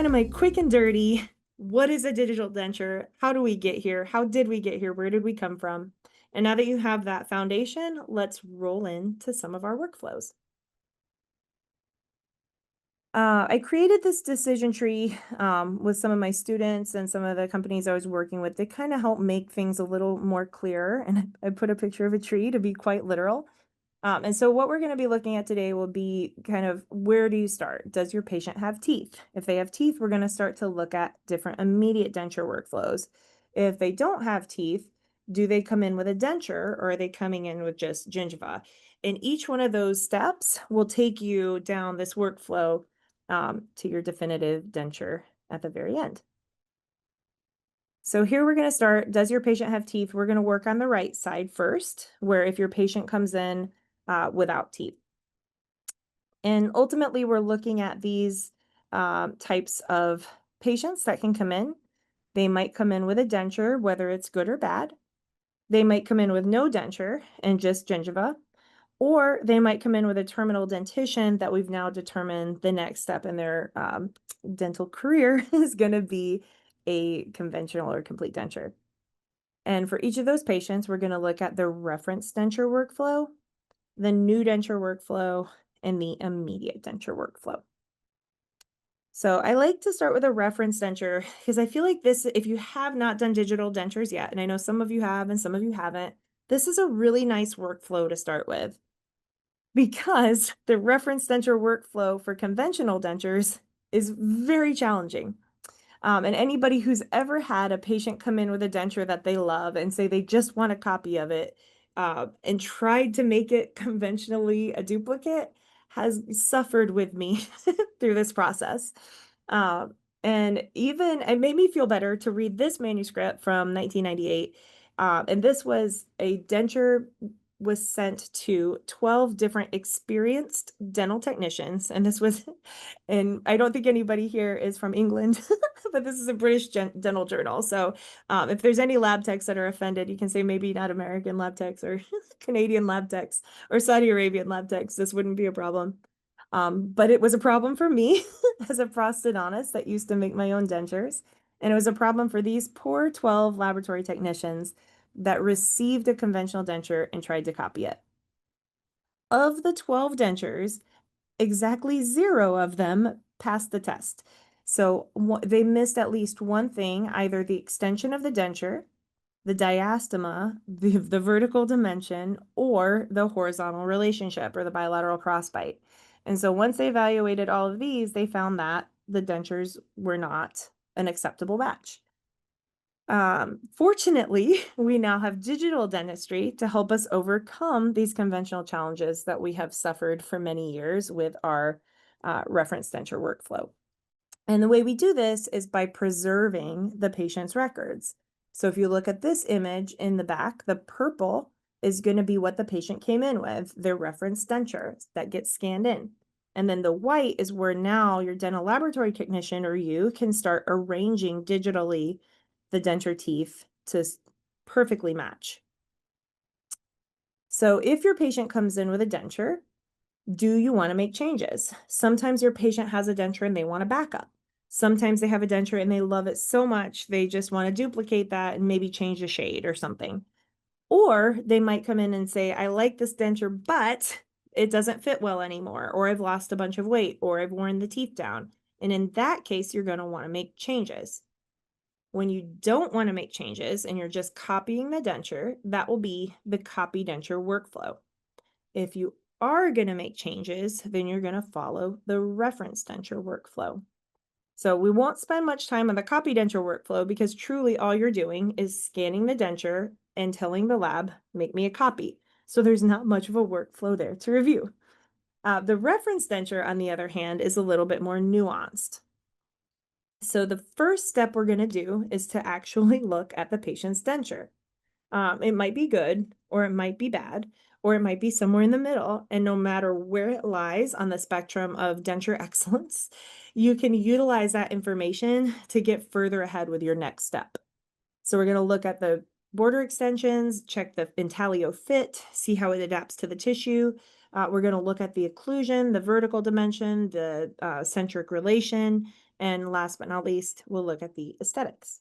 of my quick and dirty, what is a digital denture? How do we get here? How did we get here? Where did we come from? And now that you have that foundation, let's roll into some of our workflows. I created this decision tree with some of my students and some of the companies I was working with to kind of help make things a little more clear. And I put a picture of a tree to be quite literal. And so what we're going to be looking at today will be kind of, where do you start? Does your patient have teeth? If they have teeth, we're going to start to look at different immediate denture workflows. If they don't have teeth, do they come in with a denture, or are they coming in with just gingiva? And each one of those steps will take you down this workflow to your definitive denture at the very end. So here we're going to start. Does your patient have teeth? We're going to work on the right side first, where if your patient comes in without teeth. And ultimately, we're looking at these types of patients that can come in. They might come in with a denture, whether it's good or bad. They might come in with no denture and just gingiva, or they might come in with a terminal dentition that we've now determined the next step in their dental career is going to be a conventional or complete denture. And for each of those patients, we're going to look at the reference denture workflow, the new denture workflow, and the immediate denture workflow. So I like to start with a reference denture because I feel like this, if you have not done digital dentures yet, and I know some of you have and some of you haven't, this is a really nice workflow to start with, because the reference denture workflow for conventional dentures is very challenging. And anybody who's ever had a patient come in with a denture that they love and say they just want a copy of it and tried to make it conventionally a duplicate has suffered with me through this process. And even it made me feel better to read this manuscript from 1998. And this was a denture was sent to 12 different experienced dental technicians. And this was, and I don't think anybody here is from England, but this is a British dental journal. So if there's any lab techs that are offended, you can say maybe not American lab techs or Canadian lab techs or Saudi Arabian lab techs. This wouldn't be a problem. But it was a problem for me as a prosthodontist that used to make my own dentures. And it was a problem for these poor 12 laboratory technicians that received a conventional denture and tried to copy it. Of the 12 dentures, exactly 0 of them passed the test. So they missed at least one thing, either the extension of the denture, the diastema, the vertical dimension, or the horizontal relationship or the bilateral crossbite. And so once they evaluated all of these, they found that the dentures were not an acceptable match. Fortunately, we now have digital dentistry to help us overcome these conventional challenges that we have suffered for many years with our reference denture workflow. And the way we do this is by preserving the patient's records. So if you look at this image in the back, the purple is going to be what the patient came in with, their reference denture that gets scanned in. And then the white is where now your dental laboratory technician or you can start arranging digitally the denture teeth to perfectly match. So if your patient comes in with a denture, do you want to make changes? Sometimes your patient has a denture and they want a backup. Sometimes they have a denture and they love it so much they just want to duplicate that and maybe change the shade or something. Or they might come in and say, I like this denture, but it doesn't fit well anymore, or I've lost a bunch of weight, or I've worn the teeth down. And in that case, you're going to want to make changes. When you don't want to make changes and you're just copying the denture, that will be the copy denture workflow. If you are going to make changes, then you're going to follow the reference denture workflow. So we won't spend much time on the copy denture workflow because truly all you're doing is scanning the denture and telling the lab, make me a copy. So there's not much of a workflow there to review. The reference denture, on the other hand, is a little bit more nuanced. So the first step we're going to do is to actually look at the patient's denture. It might be good, or it might be bad, or it might be somewhere in the middle. And no matter where it lies on the spectrum of denture excellence, you can utilize that information to get further ahead with your next step. So we're going to look at the border extensions, check the intaglio fit, see how it adapts to the tissue. We're going to look at the occlusion, the vertical dimension, the centric relation, And last but not least, we'll look at the aesthetics.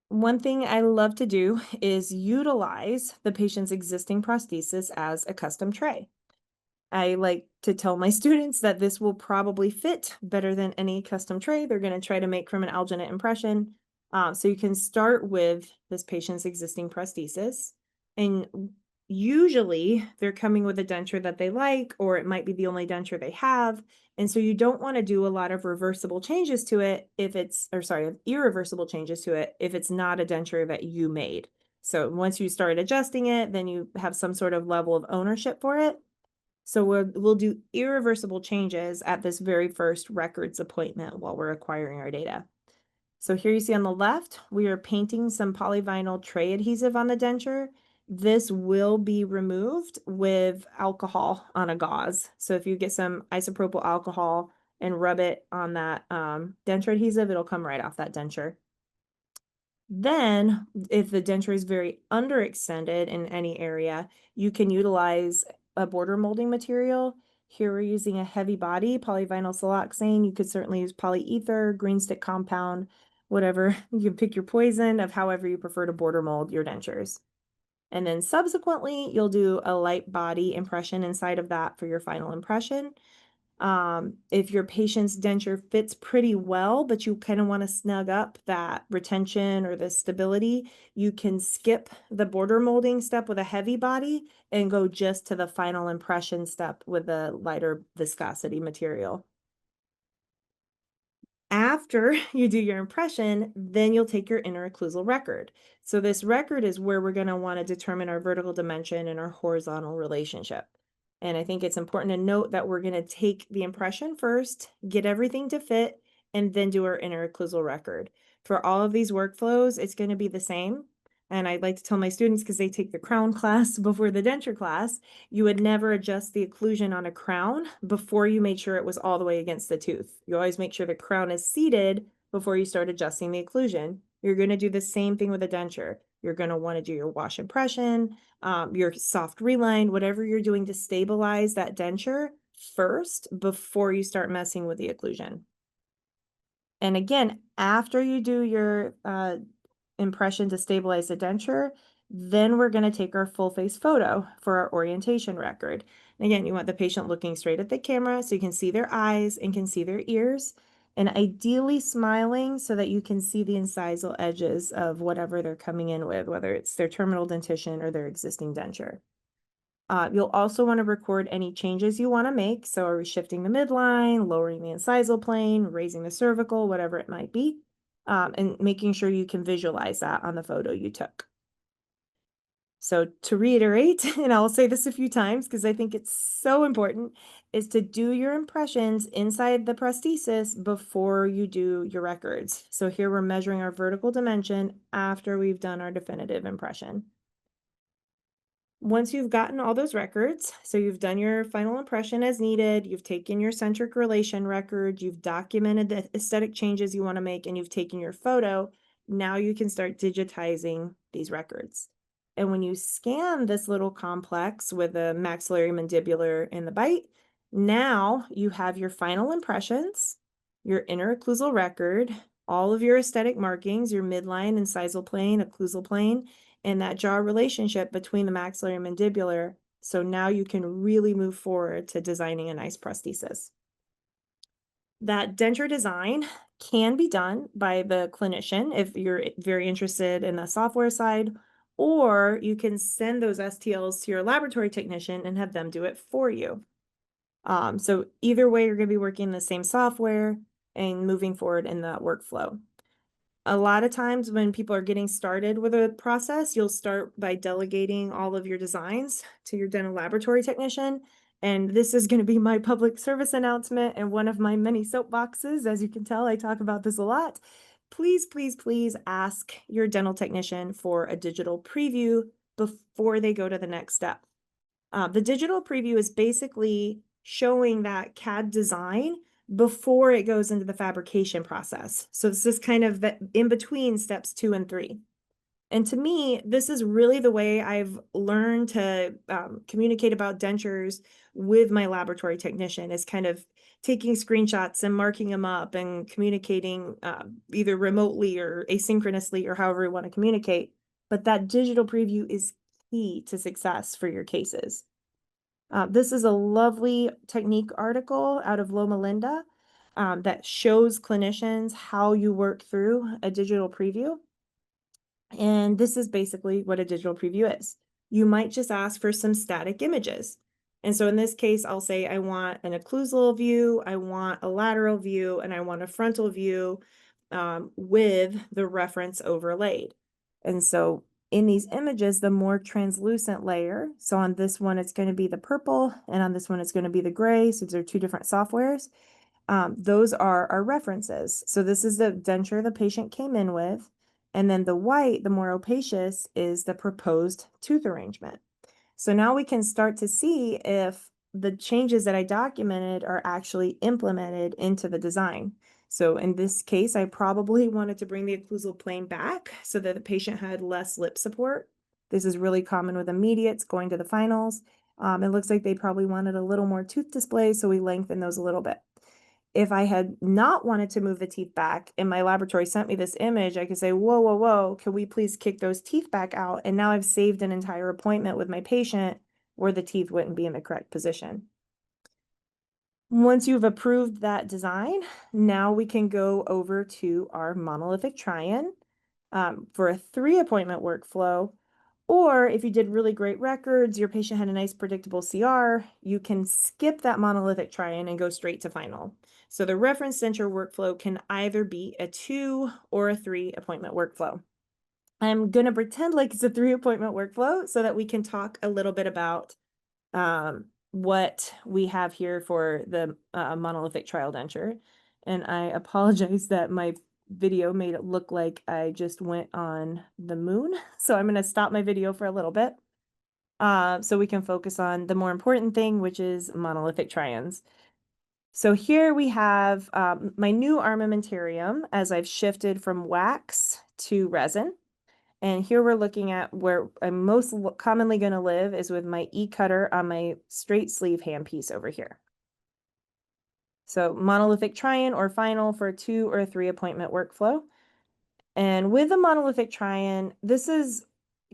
One thing I love to do is utilize the patient's existing prosthesis as a custom tray. I like to tell my students that this will probably fit better than any custom tray they're going to try to make from an alginate impression. So you can start with this patient's existing prosthesis, and usually they're coming with a denture that they like, or it might be the only denture they have. And so you don't want to do a lot of reversible changes to it if it's, or sorry, irreversible changes to it if it's not a denture that you made. So once you start adjusting it, then you have some sort of level of ownership for it. So we'll do irreversible changes at this very first records appointment while we're acquiring our data. So here you see on the left, we are painting some polyvinyl tray adhesive on the denture. This will be removed with alcohol on a gauze. So if you get some isopropyl alcohol and rub it on that denture adhesive, it'll come right off that denture. Then, if the denture is very underextended in any area, you can utilize a border molding material. Here we're using a heavy body polyvinyl siloxane. You could certainly use polyether, green stick compound, whatever. You can pick your poison of however you prefer to border mold your dentures. And then subsequently, you'll do a light body impression inside of that for your final impression. If your patient's denture fits pretty well, but you kind of want to snug up that retention or the stability, you can skip the border molding step with a heavy body and go just to the final impression step with a lighter viscosity material. After you do your impression, then you'll take your inner occlusal record. So this record is where we're going to want to determine our vertical dimension and our horizontal relationship. And I think it's important to note that we're going to take the impression first, get everything to fit, and then do our inner occlusal record. For all of these workflows, it's going to be the same. And I'd like to tell my students, because they take the crown class before the denture class, you would never adjust the occlusion on a crown before you made sure it was all the way against the tooth. You always make sure the crown is seated before you start adjusting the occlusion. You're going to do the same thing with a denture. You're going to want to do your wash impression, your soft reline, whatever you're doing to stabilize that denture first before you start messing with the occlusion. And again, after you do your impression to stabilize the denture, then we're going to take our full face photo for our orientation record. And again, you want the patient looking straight at the camera so you can see their eyes and can see their ears, and ideally smiling so that you can see the incisal edges of whatever they're coming in with, whether it's their terminal dentition or their existing denture. You'll also want to record any changes you want to make. So are we shifting the midline, lowering the incisal plane, raising the cervical, whatever it might be, and making sure you can visualize that on the photo you took. So to reiterate, and I'll say this a few times because I think it's so important, is to do your impressions inside the prosthesis before you do your records. So here we're measuring our vertical dimension after we've done our definitive impression. Once you've gotten all those records, so you've done your final impression as needed, you've taken your centric relation record, you've documented the aesthetic changes you want to make, and you've taken your photo, now you can start digitizing these records. And when you scan this little complex with the maxillary mandibular and the bite, now you have your final impressions, your inner occlusal record, all of your aesthetic markings, your midline, incisal plane, occlusal plane, and that jaw relationship between the maxillary and mandibular. So now you can really move forward to designing a nice prosthesis. That denture design can be done by the clinician if you're very interested in the software side, or you can send those STLs to your laboratory technician and have them do it for you. So either way, you're going to be working the same software and moving forward in the workflow. A lot of times when people are getting started with a process, you'll start by delegating all of your designs to your dental laboratory technician. And this is going to be my public service announcement and one of my many soapboxes. As you can tell, I talk about this a lot. Please, please, please ask your dental technician for a digital preview before they go to the next step. The digital preview is basically showing that CAD design before it goes into the fabrication process. So this is kind of the in between steps 2 and 3. And to me, this is really the way I've learned to communicate about dentures with my laboratory technician, is kind of taking screenshots and marking them up and communicating either remotely or asynchronously or however you want to communicate. But that digital preview is key to success for your cases. This is a lovely technique article out of Loma Linda that shows clinicians how you work through a digital preview. And this is basically what a digital preview is. You might just ask for some static images. And so in this case, I'll say I want an occlusal view, I want a lateral view, and I want a frontal view with the reference overlaid. And so in these images, the more translucent layer, so on this one, it's going to be the purple, and on this one, it's going to be the gray. So they're two different softwares. Those are our references. So this is the denture the patient came in with. And then the white, the more opacious, is the proposed tooth arrangement. So now we can start to see if the changes that I documented are actually implemented into the design. So in this case, I probably wanted to bring the occlusal plane back so that the patient had less lip support. This is really common with immediates going to the finals. It looks like they probably wanted a little more tooth display, so we lengthened those a little bit. If I had not wanted to move the teeth back and my laboratory sent me this image, I could say, whoa, whoa, whoa, can we please kick those teeth back out? And now I've saved an entire appointment with my patient where the teeth wouldn't be in the correct position. Once you've approved that design, now we can go over to our monolithic try-in for a 3-appointment workflow. Or if you did really great records, your patient had a nice predictable CR, you can skip that monolithic try-in and go straight to final. So the reference denture workflow can either be a 2 or a 3-appointment workflow. I'm going to pretend like it's a 3-appointment workflow so that we can talk a little bit about what we have here for the monolithic trial denture. And I apologize that my video made it look like I just went on the moon. So I'm going to stop my video for a little bit so we can focus on the more important thing, which is monolithic try-ins. So here we have my new armamentarium as I've shifted from wax to resin. And here we're looking at where I'm most commonly going to live is with my E-cutter on my straight sleeve handpiece over here. So monolithic try-in or final for a 2 or 3-appointment workflow. And with the monolithic try-in, this is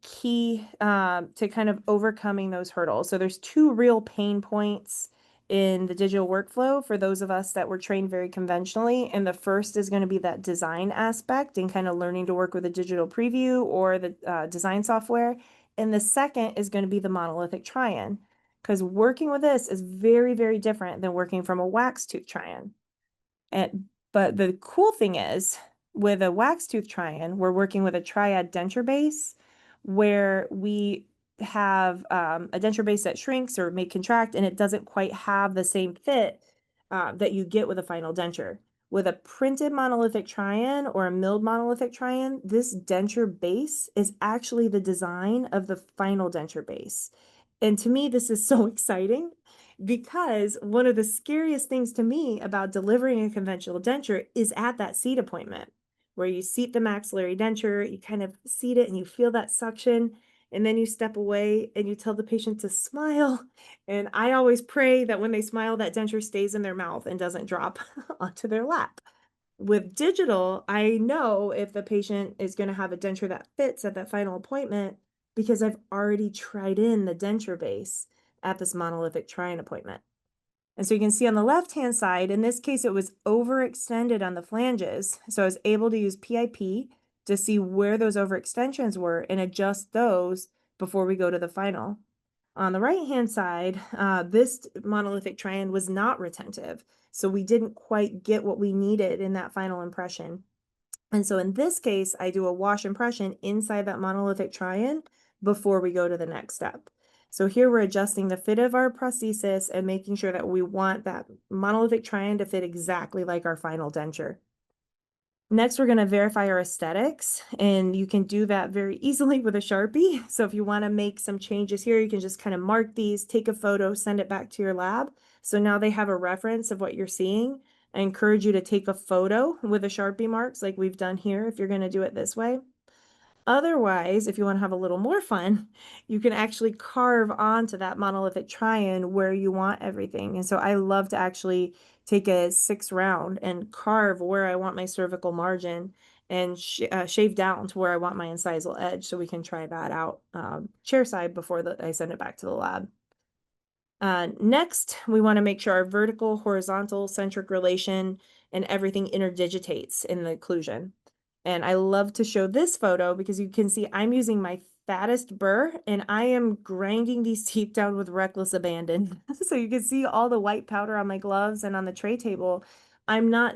key to kind of overcoming those hurdles. So there's 2 real pain points in the digital workflow for those of us that were trained very conventionally. And the first is going to be that design aspect and kind of learning to work with a digital preview or the design software. And the second is going to be the monolithic try-in, because working with this is very, very different than working from a wax tooth try-in. But the cool thing is, with a wax tooth try-in, we're working with a triad denture base where we have a denture base that shrinks or may contract, and it doesn't quite have the same fit that you get with a final denture. With a printed monolithic try-in or a milled monolithic try-in, this denture base is actually the design of the final denture base. And to me, this is so exciting because one of the scariest things to me about delivering a conventional denture is at that seat appointment, where you seat the maxillary denture, you kind of seat it and you feel that suction, and then you step away and you tell the patient to smile. And I always pray that when they smile, that denture stays in their mouth and doesn't drop onto their lap. With digital, I know if the patient is going to have a denture that fits at that final appointment because I've already tried in the denture base at this monolithic try-in appointment. And so you can see on the left-hand side, in this case, it was overextended on the flanges. So I was able to use PIP to see where those overextensions were and adjust those before we go to the final. On the right-hand side, this monolithic try-in was not retentive. So we didn't quite get what we needed in that final impression. And so in this case, I do a wash impression inside that monolithic try-in before we go to the next step. So here we're adjusting the fit of our prosthesis and making sure that we want that monolithic try-in to fit exactly like our final denture. Next, we're going to verify our aesthetics, and you can do that very easily with a Sharpie. So if you want to make some changes here, you can just kind of mark these, take a photo, send it back to your lab. So now they have a reference of what you're seeing. I encourage you to take a photo with the Sharpie marks like we've done here if you're going to do it this way. Otherwise, if you want to have a little more fun, you can actually carve onto that monolithic try-in where you want everything. And so I love to actually take a 6 round and carve where I want my cervical margin and shave down to where I want my incisal edge, so we can try that out chairside before I send it back to the lab. Next, we want to make sure our vertical, horizontal, centric relation and everything interdigitates in the occlusion. And I love to show this photo because you can see I'm using my fattest burr and I am grinding these teeth down with reckless abandon. So you can see all the white powder on my gloves and on the tray table. I'm not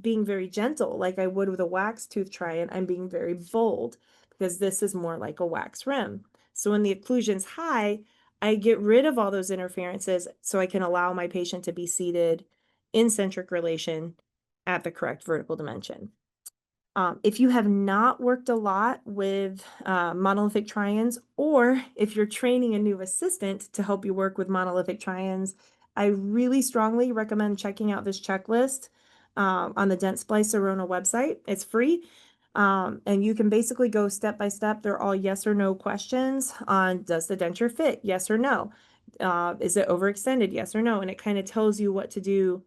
being very gentle like I would with a wax tooth try-in. I'm being very bold because this is more like a wax rim. So when the occlusion's high, I get rid of all those interferences so I can allow my patient to be seated in centric relation at the correct vertical dimension. If you have not worked a lot with monolithic try-ins, or if you're training a new assistant to help you work with monolithic try-ins, I really strongly recommend checking out this checklist on the Dentsply Sirona website. It's free. And you can basically go step by step. They're all yes or no questions on, does the denture fit? Yes or no. Is it overextended? Yes or no. And it kind of tells you what to do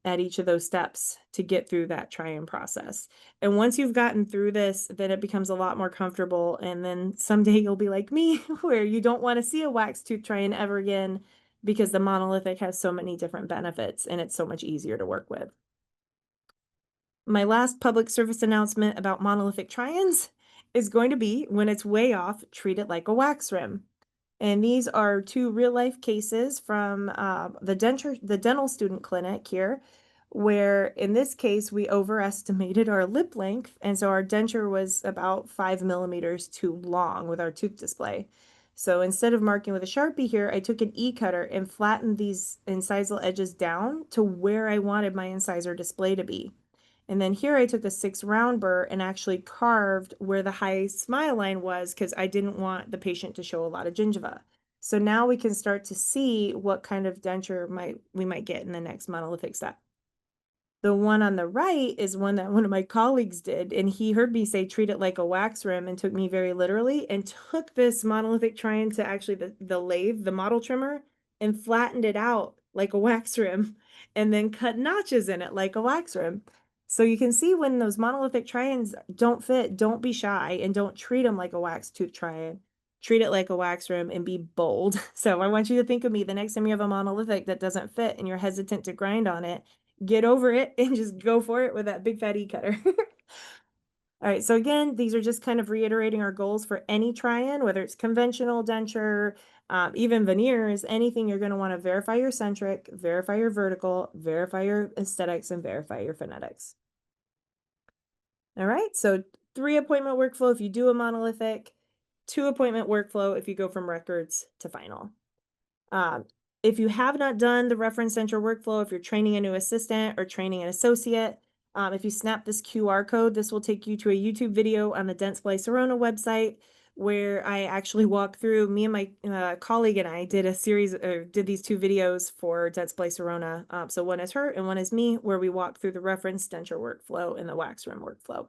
at each of those steps to get through that try-in process. And once you've gotten through this, then it becomes a lot more comfortable. And then someday you'll be like me, where you don't want to see a wax tooth try-in ever again because the monolithic has so many different benefits and it's so much easier to work with. My last public service announcement about monolithic try-ins is going to be, when it's way off, treat it like a wax rim. And these are 2 real-life cases from the dental student clinic here, where in this case, we overestimated our lip length, and so our denture was about 5 millimeters too long with our tooth display. So instead of marking with a Sharpie here, I took an E-cutter and flattened these incisal edges down to where I wanted my incisor display to be. And then here I took a 6 round burr and actually carved where the high smile line was because I didn't want the patient to show a lot of gingiva. So now we can start to see what kind of denture we might get in the next monolithic step. The one on the right is one that one of my colleagues did, and he heard me say treat it like a wax rim and took me very literally and took this monolithic try-in to actually the lathe, the model trimmer, and flattened it out like a wax rim and then cut notches in it like a wax rim. So you can see when those monolithic try-ins don't fit, don't be shy and don't treat them like a wax tooth try-in. Treat it like a wax rim and be bold. So I want you to think of me the next time you have a monolithic that doesn't fit and you're hesitant to grind on it. Get over it and just go for it with that big fat E-cutter. All right, so again, these are just kind of reiterating our goals for any try-in, whether it's conventional denture, even veneers, anything. You're going to want to verify your centric, verify your vertical, verify your aesthetics, and verify your phonetics. All right, so 3-appointment workflow if you do a monolithic, 2-appointment workflow if you go from records to final. If you have not done the reference denture workflow, if you're training a new assistant or training an associate, if you snap this QR code, this will take you to a YouTube video on the Dentsply Sirona website where I actually walk through. Me and my colleague and I did a series, did these 2 videos for Dentsply Sirona. So one is her and one is me, where we walk through the reference denture workflow and the wax rim workflow.